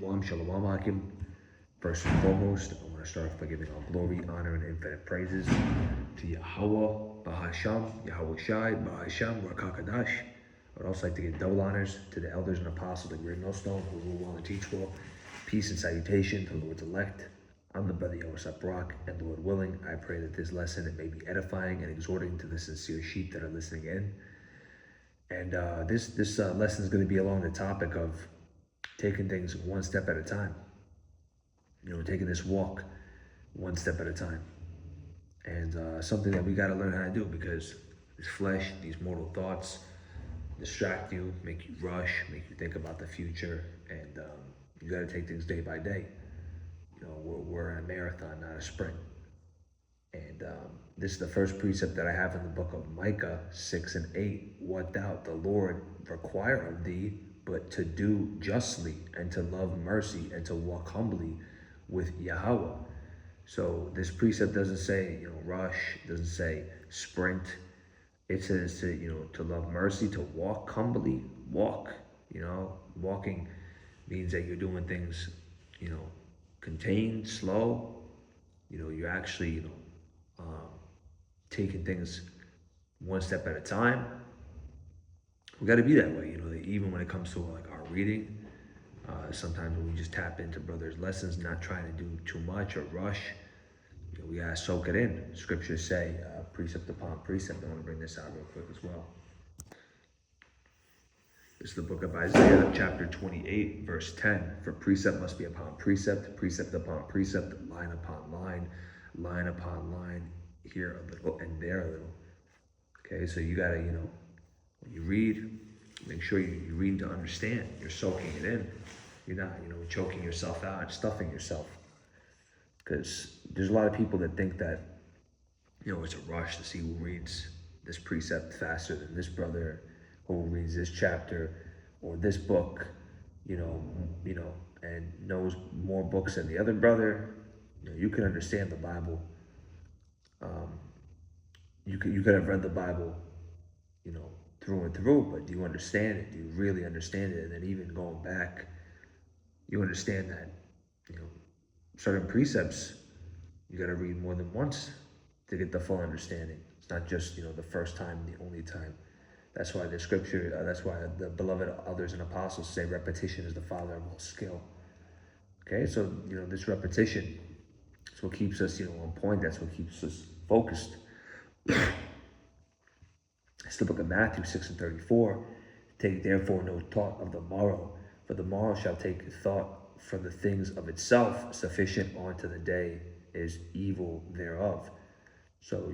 Shalom, Shalom Hakim. First and foremost, I want to start off by giving all glory, honor, and infinite praises to Yahweh, Bahasham, Yahweh Shai, Bahasham, Rakakadash. I would also like to give double honors to the elders and apostles of the Great Millstone who rule well and teach well. Peace and salutation to the Lord's elect. I'm the brother Yosef Brock, and Lord willing, I pray that this lesson it may be edifying and exhorting to the sincere sheep that are listening in. And this lesson is going to be along the topic of taking things one step at a time. Taking this walk one step at a time. And something that we got to learn how to do, because this flesh, these mortal thoughts distract you, make you rush, make you think about the future, and you got to take things day by day. We're in a marathon, not a sprint. And this is the first precept that I have in the book of Micah 6 and 8. What thou, the Lord, require of thee, but to do justly, and to love mercy, and to walk humbly with Yahweh. So this precept doesn't say, rush. It doesn't say sprint. It says to love mercy, to walk humbly. Walk. Walking means that you're doing things, contained, slow. You're actually, taking things one step at a time. We got to be that way, even when it comes to like our reading. Sometimes when we just tap into brothers' lessons, not trying to do too much or rush, we got to soak it in. Scriptures say precept upon precept. I want to bring this out real quick as well. This is the book of Isaiah, chapter 28, verse 10. For precept must be upon precept, precept upon precept, line upon line, line upon line, here a little and there a little. Okay, so you got to, when you read, make sure you read to understand. You're soaking it in. You're not, choking yourself out, stuffing yourself. Because there's a lot of people that think that, it's a rush to see who reads this precept faster than this brother, who reads this chapter or this book, and knows more books than the other brother. You can understand the Bible. You could have read the Bible, through and through, but do you understand it? Do you really understand it? And then even going back, you understand that, certain precepts, you got to read more than once to get the full understanding. It's not just, the first time, the only time. That's why the scripture, that's why the beloved elders and apostles say repetition is the father of all skill. Okay, so, this repetition is what keeps us, on point. That's what keeps us focused. It's the book of Matthew 6 and 34. Take therefore no thought of the morrow, for the morrow shall take thought for the things of itself. Sufficient unto the day is evil thereof. So,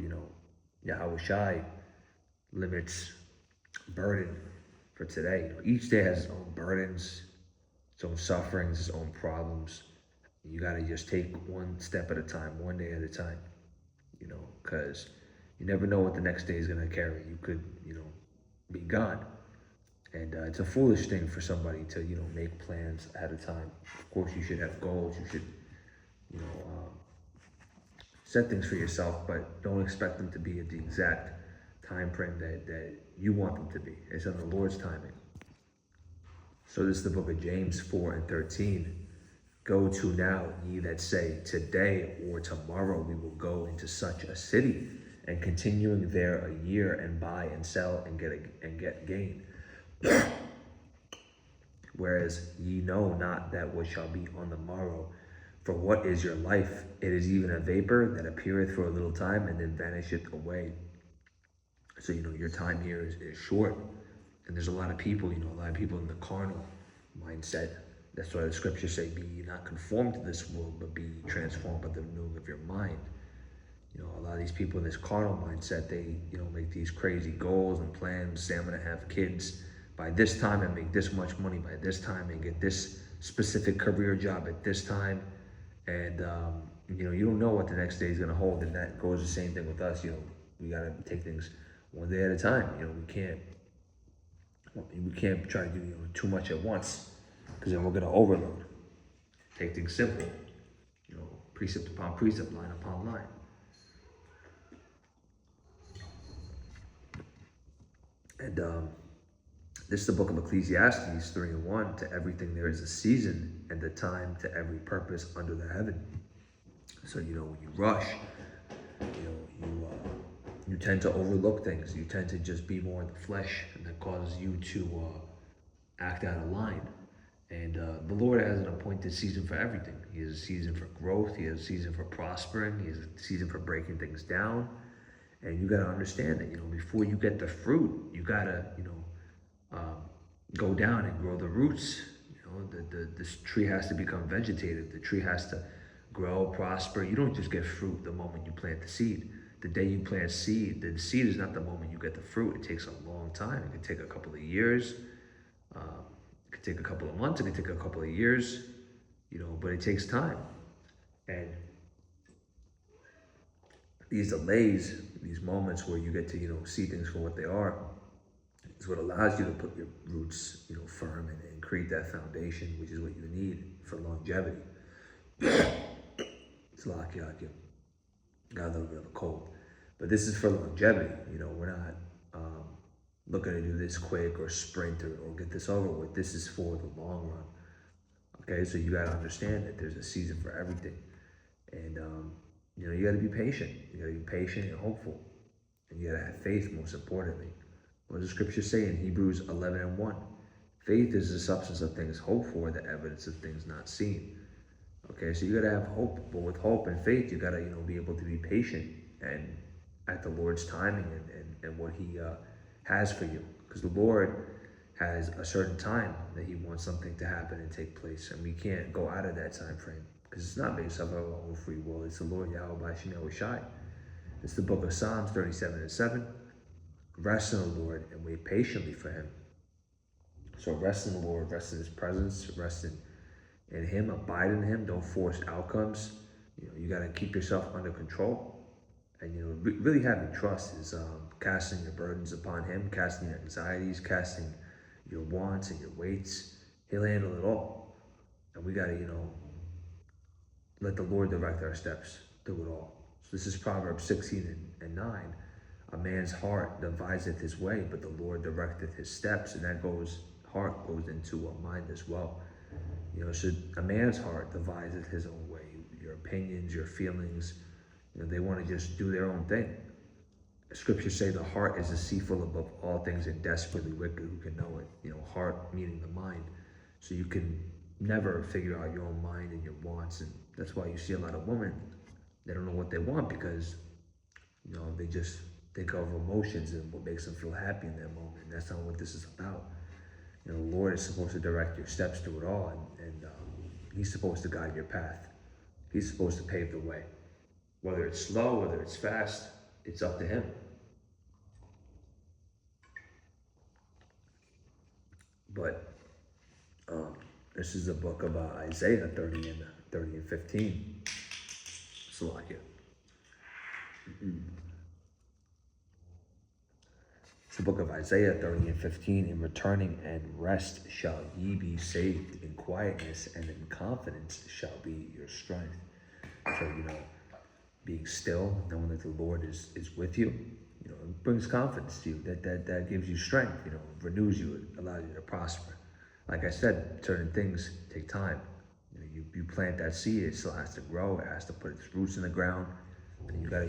Yahweh Shai limits burden for today. Each day has its own burdens, its own sufferings, its own problems. You got to just take one step at a time, one day at a time, because you never know what the next day is going to carry. You could, be gone. And it's a foolish thing for somebody to, make plans at a time. Of course, you should have goals. You should, set things for yourself, but don't expect them to be at the exact time frame that you want them to be. It's on the Lord's timing. So this is the book of James 4 and 13. Go to now, ye that say, today or tomorrow we will go into such a city, and continuing there a year, and buy and sell and get gain. Whereas ye know not that what shall be on the morrow. For what is your life? It is even a vapor that appeareth for a little time and then vanisheth away. So, your time here is short. And there's a lot of people, in the carnal mindset. That's why the scriptures say, be ye not conformed to this world, but be transformed by the renewing of your mind. A lot of these people in this carnal mindset, they, make these crazy goals and plans. Say, I'm going to have kids by this time and make this much money by this time and get this specific career job at this time. And, you don't know what the next day is going to hold. And that goes the same thing with us. We got to take things one day at a time. We can't try to do, too much at once, because then we're going to overload. Take things simple, precept upon precept, line upon line. And This is the book of Ecclesiastes 3:1. To everything there is a season and a time to every purpose under the heaven. So, when you rush, you tend to overlook things. You tend to just be more in the flesh, and that causes you to act out of line. And the Lord has an appointed season for everything. He has a season for growth. He has a season for prospering. He has a season for breaking things down. And you got to understand that, before you get the fruit, you got to, go down and grow the roots. This tree has to become vegetative. The tree has to grow, prosper. You don't just get fruit the moment you plant the seed. The day you plant seed, the seed is not the moment you get the fruit. It takes a long time. It can take a couple of years. It could take a couple of months. It could take a couple of years, but it takes time. And these delays, these moments where you get to, see things for what they are, is what allows you to put your roots, firm and create that foundation, which is what you need for longevity. It's lucky, got a little bit of a cold, but this is for longevity. We're not looking to do this quick or sprint or get this over with. This is for the long run. Okay, so you got to understand that there's a season for everything, and you got to be patient. You got to be patient and hopeful, and you got to have faith. Most importantly, what does the scripture say in Hebrews 11:1? Faith is the substance of things hoped for, the evidence of things not seen. Okay, so you got to have hope, but with hope and faith, you got to be able to be patient and at the Lord's timing and what He has for you, because the Lord has a certain time that He wants something to happen and take place, and we can't go out of that time frame because it's not based off of our own free will. It's the Lord Yahweh B'Shem Yahushai. It's the book of Psalms 37:7. Rest in the Lord and wait patiently for Him. So rest in the Lord, rest in His presence, rest in Him, abide in Him. Don't force outcomes. You got to keep yourself under control. And, really having trust is casting your burdens upon Him, casting your anxieties, casting your wants and your weights. He'll handle it all. And we got to, let the Lord direct our steps through it all. So this is Proverbs 16:9. A man's heart deviseth his way, but the Lord directeth his steps. And that heart goes into a mind as well. So a man's heart deviseth his own way. Your opinions, your feelings, they want to just do their own thing. The scriptures say the heart is deceitful above all things and desperately wicked. Who can know it? Heart meaning the mind. So you can never figure out your own mind and your wants. And that's why you see a lot of women, they don't know what they want because, they just think of emotions and what makes them feel happy in that moment. And that's not what this is about. The Lord is supposed to direct your steps through it all, and He's supposed to guide your path. He's supposed to pave the way. Whether it's slow, whether it's fast, it's up to Him. But this is the book of Isaiah 30 and 15. So like it. It's the book of Isaiah 30 and 15. In returning and rest shall ye be saved. In quietness and in confidence shall be your strength. So, being still, knowing that the Lord is with you, it brings confidence to you. That gives you strength, renews you, it allows you to prosper. Like I said, certain things take time. You plant that seed, it still has to grow, it has to put its roots in the ground. And you gotta,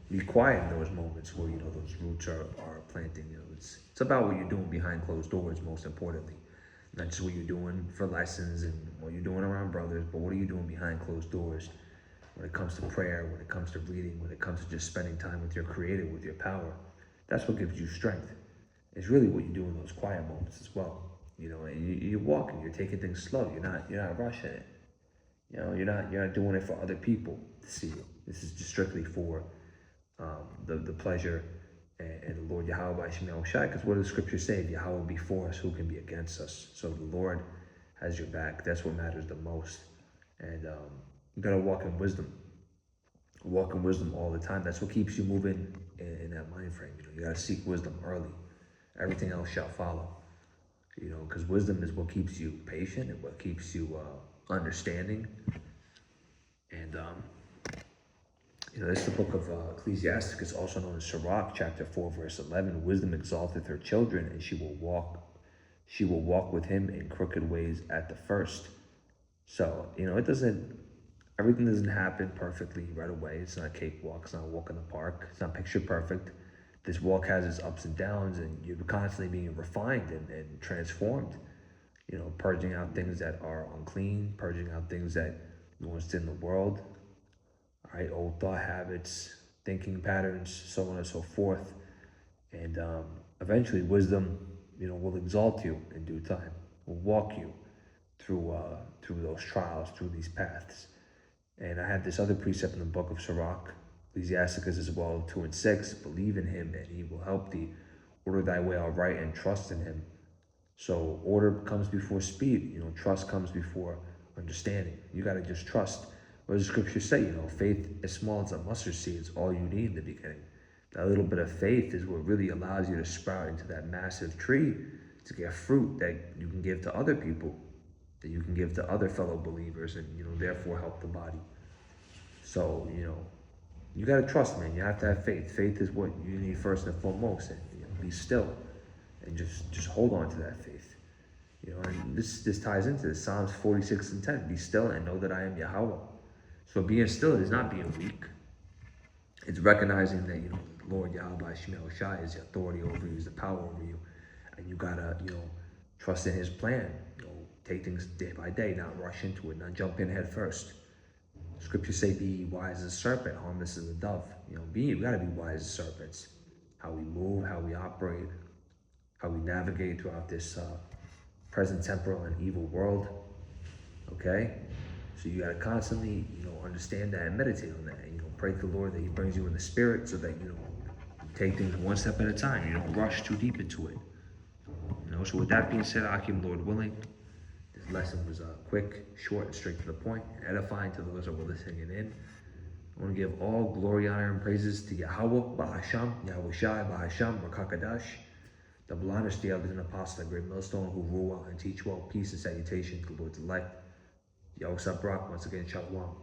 be quiet in those moments where, those roots are planting. It's about what you're doing behind closed doors, most importantly. Not just what you're doing for lessons and what you're doing around brothers, but what are you doing behind closed doors when it comes to prayer, when it comes to reading, when it comes to just spending time with your Creator, with your power. That's what gives you strength. It's really what you do in those quiet moments as well. And you're walking, you're taking things slow. You're not rushing it. You're not doing it for other people to see it. This is just strictly for the pleasure and the Lord Yahweh B'Shem Yahushai. Because what does the scripture say? If Yahweh be for us, who can be against us? So the Lord has your back. That's what matters the most. And you gotta walk in wisdom. Walk in wisdom all the time. That's what keeps you moving in that mind frame. You gotta seek wisdom early. Everything else shall follow. Because wisdom is what keeps you patient and what keeps you understanding. And this is the book of Ecclesiastes. It's also known as Sirach, chapter 4, verse 11. Wisdom exalteth her children, and she will walk She will walk with him in crooked ways at the first. So, everything doesn't happen perfectly right away. It's not a cakewalk. It's not a walk in the park. It's not picture perfect. This walk has its ups and downs, and you're constantly being refined and transformed. Purging out things that are unclean, purging out things that you once did in the world, all right, old thought habits, thinking patterns, so on and so forth. And eventually, wisdom, will exalt you in due time, will walk you through those trials, through these paths. And I have this other precept in the book of Sirach, Ecclesiasticus as well, 2 and 6. Believe in him, and he will help thee. Order thy way aright, and trust in him. So order comes before speed. Trust comes before understanding. You got to just trust. What does the scripture say? Faith as small as a mustard seed is all you need in the beginning. That little bit of faith is what really allows you to sprout into that massive tree to get fruit that you can give to other people, that you can give to other fellow believers, and therefore help the body. So you got to trust, man. You have to have faith. Faith is what you need first and foremost. And be still, and just hold on to that faith. And this ties into this. Psalms 46 and 10. Be still and know that I am Yahweh. So being still is not being weak. It's recognizing that Lord Yahweh Shemel Shai is the authority over you, is the power over you, and you gotta trust in His plan. Take things day by day, not rush into it, not jump in head first. Scriptures say, "Be wise as a serpent, harmless as a dove." We gotta be wise as serpents. How we move, how we operate, how we navigate throughout this present temporal and evil world. Okay, so you gotta constantly, understand that and meditate on that. And, pray to the Lord that He brings you in the spirit, so that you take things one step at a time. You don't rush too deep into it. So with that being said, Akim, Lord willing, this lesson was quick, short, and straight to the point, and edifying to those that were listening in. I want to give all glory, honor, and praises to Yahweh, Bahasham, Yahweh Shai, Bahasham, Rakakadash, the blindest, the elders and apostles, the great millstone, who rule well and teach well. Peace and salutation to the Lord's elect. Yahweh Sabrak, once again, Shalom.